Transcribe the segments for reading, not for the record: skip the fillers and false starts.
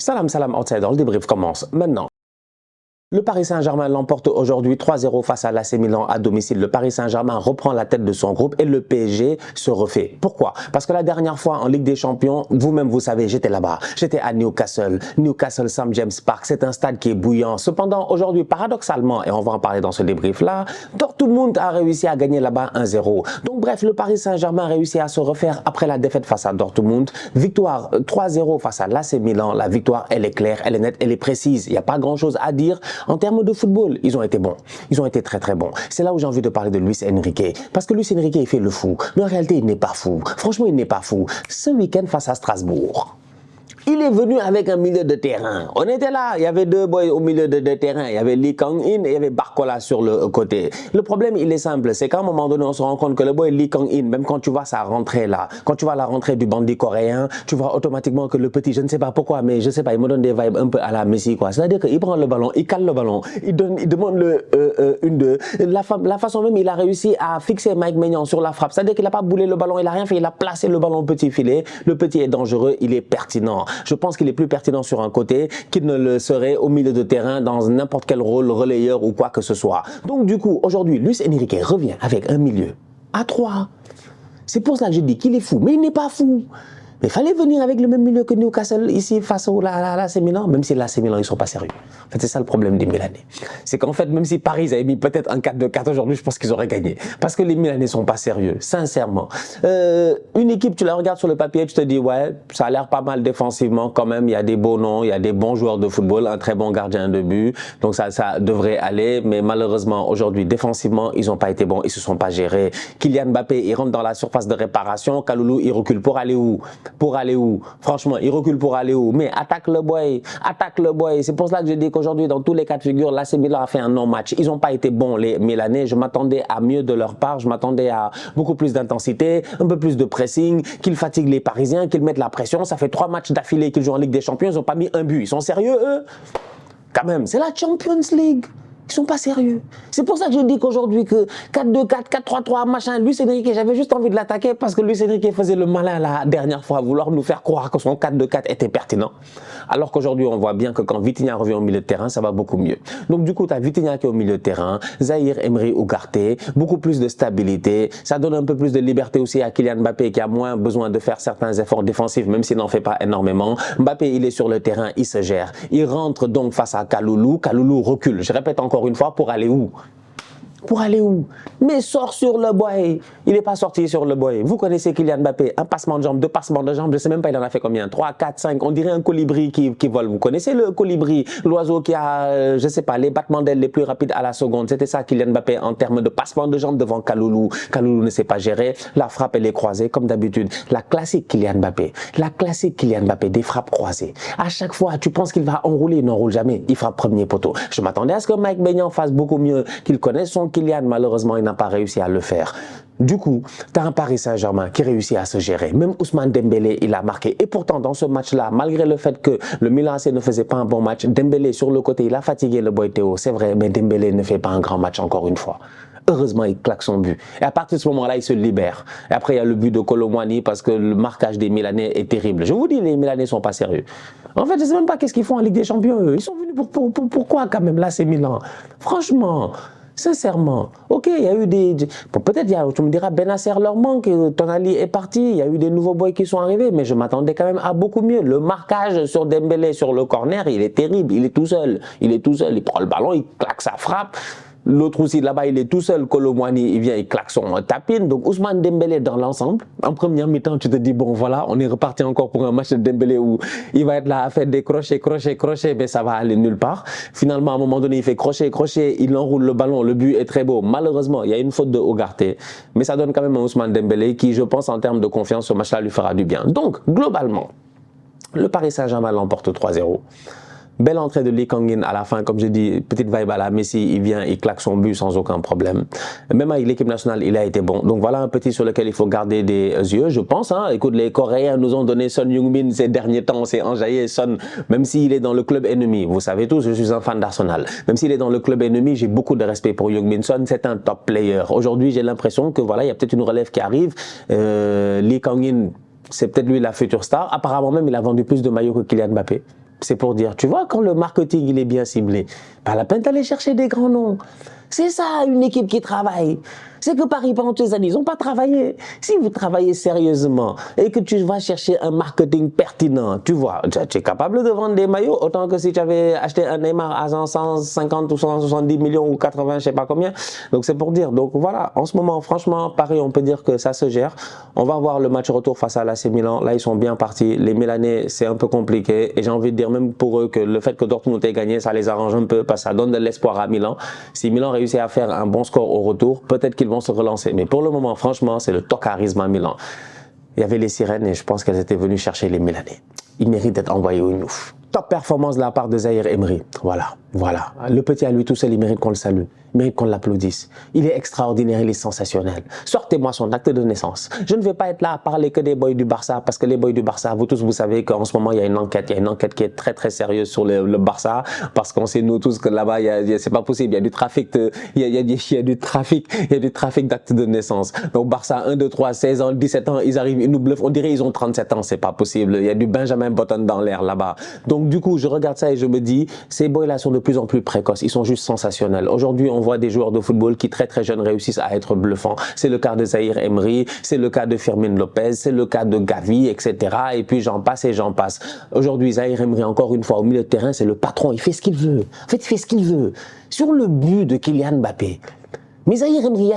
Salam, salam, outsider, le débrief commence maintenant. Le Paris Saint-Germain l'emporte aujourd'hui 3-0 face à l'AC Milan à domicile. Le Paris Saint-Germain reprend la tête de son groupe et le PSG se refait. Pourquoi? Parce que la dernière fois en Ligue des Champions, vous-même vous savez, j'étais là-bas. J'étais à Newcastle, St James Park. C'est un stade qui est bouillant. Cependant, aujourd'hui, paradoxalement, et on va en parler dans ce débrief-là, Dortmund a réussi à gagner là-bas 1-0. Donc bref, le Paris Saint-Germain a réussi à se refaire après la défaite face à Dortmund. Victoire 3-0 face à l'AC Milan. La victoire, elle est claire, elle est nette, elle est précise. Il n'y a pas grand-chose à dire. En termes de football, ils ont été bons. Ils ont été très très bons. C'est là où j'ai envie de parler de Luis Enrique. Parce que Luis Enrique, il fait le fou. Mais en réalité, il n'est pas fou. Franchement, il n'est pas fou. Ce week-end face à Strasbourg, il est venu avec un milieu de terrain. On était là, il y avait deux boys au milieu de terrain. Il y avait Lee Kang-in et il y avait Barcola sur le côté. Le problème, il est simple. C'est qu'à un moment donné, on se rend compte que le boy Lee Kang-in, même quand tu vois sa rentrée là, quand tu vois la rentrée du bandit coréen, tu vois automatiquement que le petit, je ne sais pas pourquoi, mais je sais pas, il me donne des vibes un peu à la Messi, quoi. C'est-à-dire qu'il prend le ballon, il cale le ballon, il demande le 1-2. La façon même, il a réussi à fixer Mike Maignan sur la frappe. C'est-à-dire qu'il n'a pas boulé le ballon, il n'a rien fait, il a placé le ballon au petit filet. Le petit est dangereux, il est pertinent. Je pense qu'il est plus pertinent sur un côté qu'il ne le serait au milieu de terrain dans n'importe quel rôle, relayeur ou quoi que ce soit. Donc du coup, aujourd'hui, Luis Enrique revient avec un milieu à 3. C'est pour ça que je dis qu'il est fou, mais il n'est pas fou. Mais il fallait venir avec le même milieu que Newcastle ici face à l'AC Milan, même si l'AC Milan, ils ne sont pas sérieux. En fait, c'est ça le problème des Milanais. C'est qu'en fait, même si Paris avait mis peut-être un 4-2-4 aujourd'hui, je pense qu'ils auraient gagné. Parce que les Milanais ne sont pas sérieux, sincèrement. Une équipe, tu la regardes sur le papier, tu te dis, ouais, ça a l'air pas mal défensivement quand même. Il y a des beaux noms, il y a des bons joueurs de football, un très bon gardien de but. Donc ça devrait aller. Mais malheureusement, aujourd'hui, défensivement, ils n'ont pas été bons, ils ne se sont pas gérés. Kylian Mbappé, il rentre dans la surface de réparation. Kalulu, il recule pour aller où? Pour aller où? Franchement, il recule pour aller où? Mais attaque le boy, attaque le boy. C'est pour cela que je dis qu'aujourd'hui, dans tous les cas de figure, l'AC Milan a fait un non-match. Ils n'ont pas été bons, les Milanais. Je m'attendais à mieux de leur part. Je m'attendais à beaucoup plus d'intensité, un peu plus de pressing, qu'ils fatiguent les Parisiens, qu'ils mettent la pression. Ça fait 3 matchs d'affilée qu'ils jouent en Ligue des Champions. Ils n'ont pas mis un but. Ils sont sérieux, eux? Quand même, c'est la Champions League. Ils sont pas sérieux. C'est pour ça que je dis qu'aujourd'hui que 4-2-4, 4-3-3, machin, Luis Enrique, j'avais juste envie de l'attaquer parce que Luis Enrique faisait le malin la dernière fois à vouloir nous faire croire que son 4-2-4 était pertinent. Alors qu'aujourd'hui, on voit bien que quand Vitinha revient au milieu de terrain, ça va beaucoup mieux. Donc du coup, tu as Vitinha qui est au milieu de terrain, Zahir Emery Ugarte, beaucoup plus de stabilité. Ça donne un peu plus de liberté aussi à Kylian Mbappé qui a moins besoin de faire certains efforts défensifs, même s'il n'en fait pas énormément. Mbappé, il est sur le terrain, il se gère. Il rentre donc face à Kalulu. Kalulu recule. Je répète encore une fois, pour aller où? Pour aller où? Mais sort sur le boy. Il n'est pas sorti sur le boy. Vous connaissez Kylian Mbappé, un passement de jambes, 2 passements de jambes, je ne sais même pas il en a fait combien, 3, 4, 5, on dirait un colibri qui vole. Vous connaissez le colibri, l'oiseau qui a, je ne sais pas, les battements d'ailes les plus rapides à la seconde. C'était ça Kylian Mbappé en termes de passement de jambes devant Kalulu. Kalulu ne sait pas gérer, la frappe elle est croisée comme d'habitude. La classique Kylian Mbappé, des frappes croisées. À chaque fois, tu penses qu'il va enrouler, il n'enroule jamais, il frappe premier poteau. Je m'attendais à ce que Mike Maignan fasse beaucoup mieux, qu'il connaisse son Kylian, malheureusement, il n'a pas réussi à le faire. Du coup, tu as un Paris Saint-Germain qui réussit à se gérer. Même Ousmane Dembélé, il a marqué. Et pourtant, dans ce match-là, malgré le fait que le Milan AC ne faisait pas un bon match, Dembélé, sur le côté, il a fatigué le boy Théo, c'est vrai, mais Dembélé ne fait pas un grand match encore une fois. Heureusement, il claque son but. Et à partir de ce moment-là, il se libère. Et après, il y a le but de Kolo Muani parce que le marquage des Milanais est terrible. Je vous dis, les Milanais ne sont pas sérieux. En fait, je ne sais même pas qu'est-ce qu'ils font en Ligue des Champions, eux. Ils sont venus pourquoi quand même, là, c'est Milan? Franchement... Sincèrement, ok, il y a eu des... Peut-être, tu me diras, Benasser leur manque, Tonali est parti, il y a eu des nouveaux boys qui sont arrivés, mais je m'attendais quand même à beaucoup mieux. Le marquage sur Dembélé, sur le corner, il est terrible, il est tout seul. Il prend le ballon, il claque sa frappe. L'autre aussi, là-bas, il est tout seul. Kolo Muani, il vient, il claque son tapine. Donc, Ousmane Dembélé dans l'ensemble. En première mi-temps, tu te dis, bon, voilà, on est reparti encore pour un match de Dembélé où il va être là à faire des crochets, mais ça va aller nulle part. Finalement, à un moment donné, il fait crochet, il enroule le ballon, le but est très beau. Malheureusement, il y a une faute de Ugarte. Mais ça donne quand même un Ousmane Dembélé qui, je pense, en termes de confiance, ce match-là lui fera du bien. Donc, globalement, le Paris Saint-Germain l'emporte 3-0. Belle entrée de Lee Kang-in à la fin, comme je dis, petite vibe à la Messi, il vient, il claque son but sans aucun problème. Même avec l'équipe nationale, il a été bon. Donc voilà un petit sur lequel il faut garder des yeux, je pense. Hein. Écoute, les Coréens nous ont donné Son Heung-min ces derniers temps, c'est enjaillé. Son, même s'il est dans le club ennemi, vous savez tous, je suis un fan d'Arsenal. Même s'il est dans le club ennemi, j'ai beaucoup de respect pour Heung-min Son, c'est un top player. Aujourd'hui, j'ai l'impression que voilà, il y a peut-être une relève qui arrive. Lee Kang-in, c'est peut-être lui la future star. Apparemment même, il a vendu plus de maillots que Kylian Mbappé. C'est pour dire, tu vois, quand le marketing il est bien ciblé, pas la peine d'aller chercher des grands noms. C'est ça, une équipe qui travaille. C'est que Paris, pendant toutes ces années, ils n'ont pas travaillé. Si vous travaillez sérieusement et que tu vas chercher un marketing pertinent, tu vois, tu es capable de vendre des maillots autant que si tu avais acheté un Neymar à 150 ou 170 millions ou 80, je sais pas combien. Donc c'est pour dire. Donc voilà, en ce moment, franchement, Paris, on peut dire que ça se gère. On va voir le match retour face à l'AC Milan. Là, ils sont bien partis. Les Milanais, c'est un peu compliqué. Et j'ai envie de dire même pour eux que le fait que Dortmund ait gagné, ça les arrange un peu parce que ça donne de l'espoir à Milan. Si Milan réussit à faire un bon score au retour, peut-être qu'ils vont se relancer. Mais pour le moment, franchement, c'est le tocarisme à Milan. Il y avait les sirènes et je pense qu'elles étaient venues chercher les Milanais. Ils méritent d'être envoyés au Nouf. Top performance de la part de Zahir Emery. Voilà. Le petit à lui tout seul, il mérite qu'on le salue. Il mérite qu'on l'applaudisse. Il est extraordinaire, il est sensationnel. Sortez-moi son acte de naissance. Je ne vais pas être là à parler que des boys du Barça, parce que les boys du Barça, vous tous, vous savez qu'en ce moment, il y a une enquête qui est très très sérieuse sur le Barça, parce qu'on sait nous tous que là-bas, c'est pas possible, il y a du trafic il y a du trafic d'actes de naissance. Donc Barça, 1, 2, 3, 16 ans, 17 ans, ils arrivent, ils nous bluffent, on dirait ils ont 37 ans, c'est pas possible. Il y a du Benjamin Button dans l'air là-bas. Donc du coup, je regarde ça et je me dis, ces boys-là sont de plus en plus précoces, ils sont juste sensationnels. Aujourd'hui, on voit des joueurs de football qui très très jeunes réussissent à être bluffants. C'est le cas de Zahir Emery, c'est le cas de Fermin Lopez, c'est le cas de Gavi, etc. Et puis j'en passe et j'en passe. Aujourd'hui, Zahir Emery, encore une fois, au milieu de terrain, c'est le patron, il fait ce qu'il veut. En fait, il fait ce qu'il veut. Sur le but de Kylian Mbappé, mais Zahir Emery, il y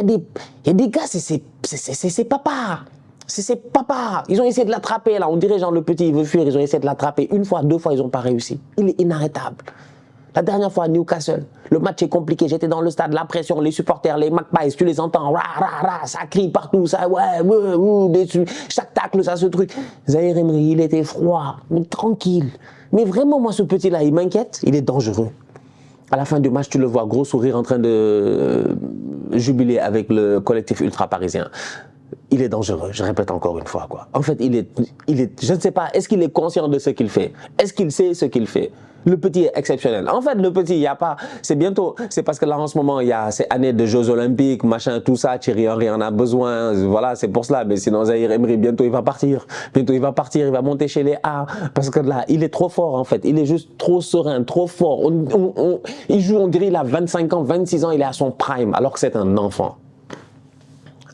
a des gars, c'est papa. C'est papa. Ils ont essayé de l'attraper là. On dirait genre le petit, il veut fuir. Ils ont essayé de l'attraper. Une fois, deux fois, ils n'ont pas réussi. Il est inarrêtable. La dernière fois à Newcastle, le match est compliqué. J'étais dans le stade, la pression, les supporters, les Magpies, tu les entends. Ra, ra, ra, ça crie partout. Ça, chaque tacle, ça, ce truc. Zahir Emery, il était froid, mais tranquille. Mais vraiment, moi, ce petit-là, il m'inquiète. Il est dangereux. À la fin du match, tu le vois, gros sourire en train de jubiler avec le collectif ultra parisien. Il est dangereux, je répète encore une fois, quoi. En fait, je ne sais pas, est-ce qu'il est conscient de ce qu'il fait? Est-ce qu'il sait ce qu'il fait? Le petit est exceptionnel. En fait, le petit, il n'y a pas, c'est bientôt, c'est parce que là, en ce moment, il y a ces années de Jeux Olympiques, machin, tout ça, Thierry Henry en a besoin, voilà, c'est pour cela. Mais sinon, Zahir Emery, bientôt, il va partir. Bientôt, il va partir, il va monter chez les A. Parce que là, il est trop fort, en fait. Il est juste trop serein, trop fort. Il joue, on dirait, il a 25 ans, 26 ans, il est à son prime, alors que c'est un enfant.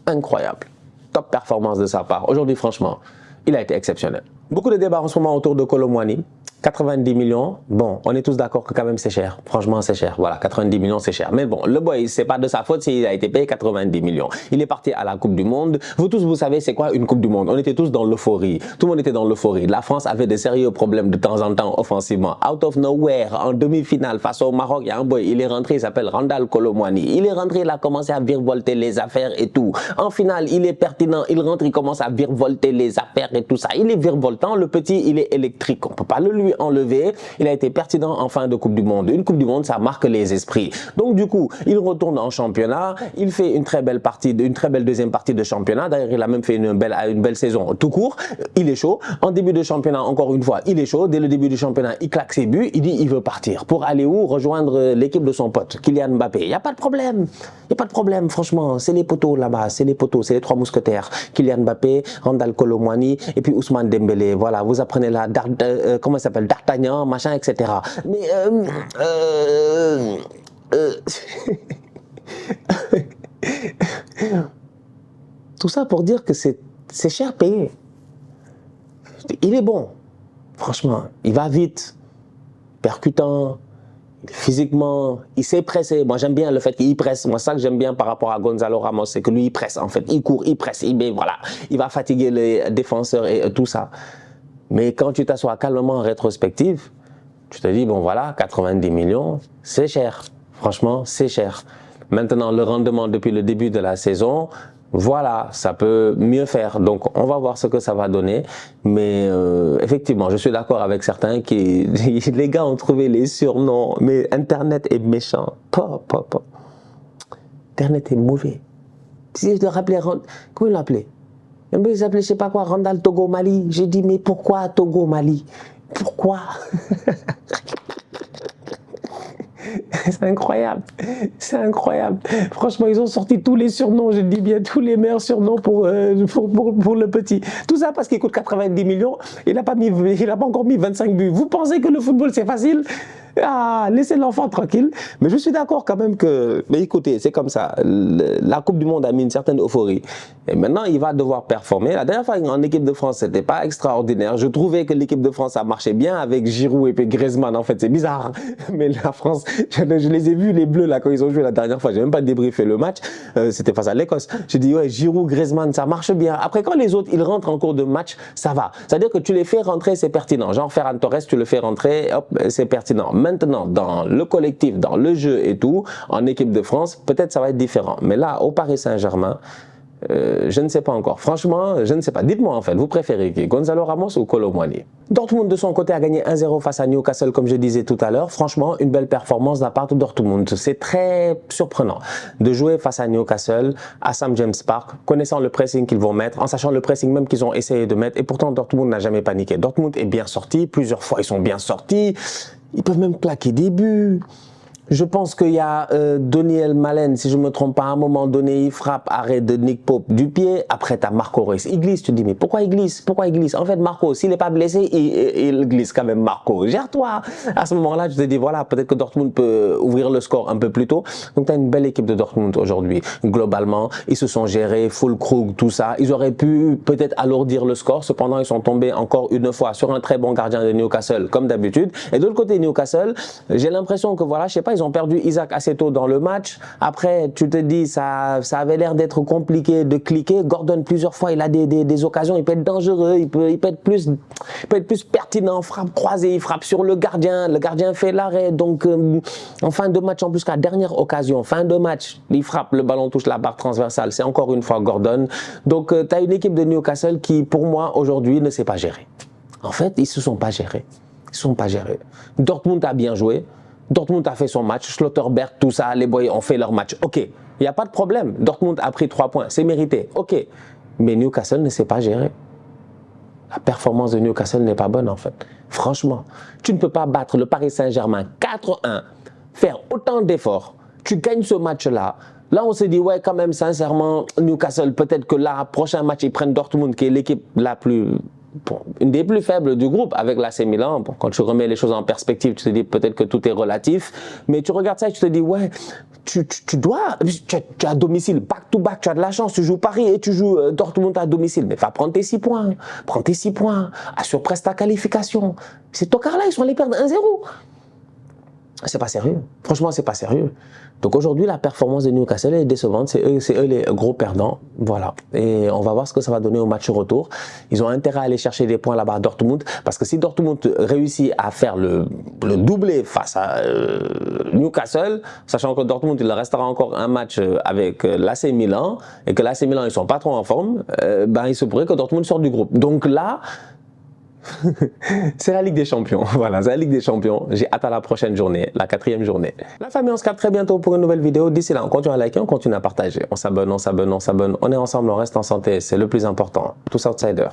Incroyable. Top performance de sa part. Aujourd'hui, franchement, il a été exceptionnel. Beaucoup de débats en ce moment autour de Kolo Muani. 90 millions, bon, on est tous d'accord que quand même c'est cher. Franchement, c'est cher. Voilà, 90 millions, c'est cher. Mais bon, le boy, c'est pas de sa faute s'il a été payé 90 millions. Il est parti à la Coupe du Monde. Vous tous, vous savez, c'est quoi une Coupe du Monde? On était tous dans l'euphorie. Tout le monde était dans l'euphorie. La France avait de sérieux problèmes de temps en temps offensivement. Out of nowhere, en demi-finale, face au Maroc, il y a un boy, il est rentré, il s'appelle Randal Kolo Muani. Il est rentré, il a commencé à virevolter les affaires et tout. En finale, il est pertinent, il rentre, il commence à virevolter les affaires et tout ça. Il est virevoltant, le petit, il est électrique. On peut pas le lui enlever. Il a été pertinent en fin de Coupe du Monde. Une Coupe du Monde, ça marque les esprits. Donc du coup, il retourne en championnat. Il fait une très belle deuxième partie de championnat. D'ailleurs, il a même fait une belle saison tout court. Il est chaud. En début de championnat, encore une fois, il est chaud. Dès le début du championnat, il claque ses buts. Il dit, il veut partir. Pour aller où? Rejoindre l'équipe de son pote, Kylian Mbappé. Il n'y a pas de problème. Il n'y a pas de problème, franchement. C'est les poteaux là-bas. C'est les poteaux. C'est les trois mousquetaires. Kylian Mbappé, Randal Kolo Muani et puis Ousmane Dembélé. Voilà, vous apprenez là, comment il s'appelle? D'Artagnan, machin, etc. Mais tout ça pour dire que c'est cher payé. Il est bon, franchement. Il va vite, percutant, physiquement, il sait presser. Moi, j'aime bien le fait qu'il presse. Moi, ça que j'aime bien par rapport à Gonzalo Ramos, c'est que lui, il presse, en fait. Il court, il presse, voilà. Il va fatiguer les défenseurs et tout ça. Mais quand tu t'assois calmement en rétrospective, tu te dis, bon voilà, 90 millions, c'est cher. Franchement, c'est cher. Maintenant, le rendement depuis le début de la saison, voilà, ça peut mieux faire. Donc, on va voir ce que ça va donner. Mais effectivement, je suis d'accord avec certains qui... Les gars ont trouvé les surnoms, mais Internet est méchant. Internet est mauvais. Si je te rappelais... Comment il l'appelait? Il s'appelait, je sais pas quoi, Randal Togo Mali. J'ai dit, mais pourquoi Togo Mali? Pourquoi? C'est incroyable. C'est incroyable. Franchement, ils ont sorti tous les surnoms, je dis bien tous les meilleurs surnoms pour le petit. Tout ça parce qu'il coûte 90 millions. Il n'a pas encore mis 25 buts. Vous pensez que le football, c'est facile? Ah, laissez l'enfant tranquille. Mais je suis d'accord quand même que, mais écoutez, c'est comme ça. La Coupe du Monde a mis une certaine euphorie. Et maintenant, il va devoir performer. La dernière fois en équipe de France, c'était pas extraordinaire. Je trouvais que l'équipe de France a marché bien avec Giroud et puis Griezmann. En fait, c'est bizarre. Mais la France, je les ai vus, les Bleus, là, quand ils ont joué la dernière fois. J'ai même pas débriefé le match. C'était face à l'Écosse. J'ai dit, ouais, Giroud, Griezmann, ça marche bien. Après, quand les autres, ils rentrent en cours de match, ça va. C'est-à-dire que tu les fais rentrer, c'est pertinent. Genre Ferran Torres, tu le fais rentrer, hop, c'est pertinent. Maintenant, dans le collectif, dans le jeu et tout, en équipe de France, peut-être ça va être différent. Mais là, au Paris Saint-Germain, je ne sais pas encore. Franchement, je ne sais pas. Dites-moi en fait, vous préférez qui? Gonzalo Ramos ou Kolo Muani? Dortmund de son côté a gagné 1-0 face à Newcastle, comme je disais tout à l'heure. Franchement, une belle performance de la part de Dortmund. C'est très surprenant de jouer face à Newcastle, à St. James Park, connaissant le pressing qu'ils vont mettre, en sachant le pressing même qu'ils ont essayé de mettre. Et pourtant, Dortmund n'a jamais paniqué. Dortmund est bien sorti. Plusieurs fois, ils sont bien sortis. Ils peuvent même claquer des buts. Je pense qu'il y a Daniel Malen, si je ne me trompe pas, à un moment donné, il frappe, arrêt de Nick Pope du pied. Après, tu as Marco Reus. Il glisse, tu te dis, mais pourquoi il glisse? Pourquoi il glisse? En fait, Marco, s'il n'est pas blessé, il glisse quand même, Marco. Gère-toi. À ce moment-là, tu te dis, voilà, peut-être que Dortmund peut ouvrir le score un peu plus tôt. Donc, tu as une belle équipe de Dortmund aujourd'hui. Globalement, ils se sont gérés, Füllkrug, tout ça. Ils auraient pu peut-être alourdir le score. Cependant, ils sont tombés encore une fois sur un très bon gardien de Newcastle, comme d'habitude. Et de l'autre côté, Newcastle, j'ai l'impression que, voilà, je sais pas, ils ont perdu Isaac assez tôt dans le match. Après, tu te dis, ça avait l'air d'être compliqué de cliquer. Gordon, plusieurs fois, il a des occasions, il peut être dangereux, il peut être plus pertinent, frappe croisée, il frappe sur le gardien fait l'arrêt. Donc, en fin de match, en plus qu'à dernière occasion, fin de match, il frappe, le ballon touche la barre transversale. C'est encore une fois Gordon. Donc, tu as une équipe de Newcastle qui, pour moi, aujourd'hui, ne sait pas gérer. En fait, ils ne se sont pas gérés. Ils ne sont pas gérés. Dortmund a bien joué. Dortmund a fait son match, Schlotterberg, tout ça, les boys ont fait leur match. Ok, il n'y a pas de problème. Dortmund a pris 3 points, c'est mérité. Ok, mais Newcastle ne sait pas gérer. La performance de Newcastle n'est pas bonne en fait. Franchement, tu ne peux pas battre le Paris Saint-Germain 4-1, faire autant d'efforts, tu gagnes ce match-là. Là, on s'est dit, ouais, quand même, sincèrement, Newcastle, peut-être que là, prochain match, ils prennent Dortmund, qui est l'équipe la plus... Bon, une des plus faibles du groupe avec l'AC Milan. Bon, quand tu remets les choses en perspective, tu te dis peut-être que tout est relatif, mais tu regardes ça et tu te dis ouais, tu es à domicile, back-to-back, tu as de la chance, tu joues Paris et tu joues Dortmund à domicile, mais va prendre tes 6 points, prends tes 6 points, assure-presse ta qualification. Ces tocards-là, ils sont allés perdre 1-0. C'est pas sérieux. Franchement, c'est pas sérieux. Donc aujourd'hui, la performance de Newcastle est décevante. C'est eux les gros perdants. Voilà. Et on va voir ce que ça va donner au match retour. Ils ont intérêt à aller chercher des points là-bas à Dortmund. Parce que si Dortmund réussit à faire le doublé face à Newcastle, sachant que Dortmund, il restera encore un match avec l'AC Milan, et que l'AC Milan, ils sont pas trop en forme, ben, il se pourrait que Dortmund sorte du groupe. Donc là, c'est la Ligue des Champions, voilà, c'est la Ligue des Champions. J'ai hâte à la prochaine journée, la 4e journée. La famille, on se capte très bientôt pour une nouvelle vidéo. D'ici là, on continue à liker, on continue à partager. On s'abonne, on est ensemble, on reste en santé, c'est le plus important. Tous outsiders.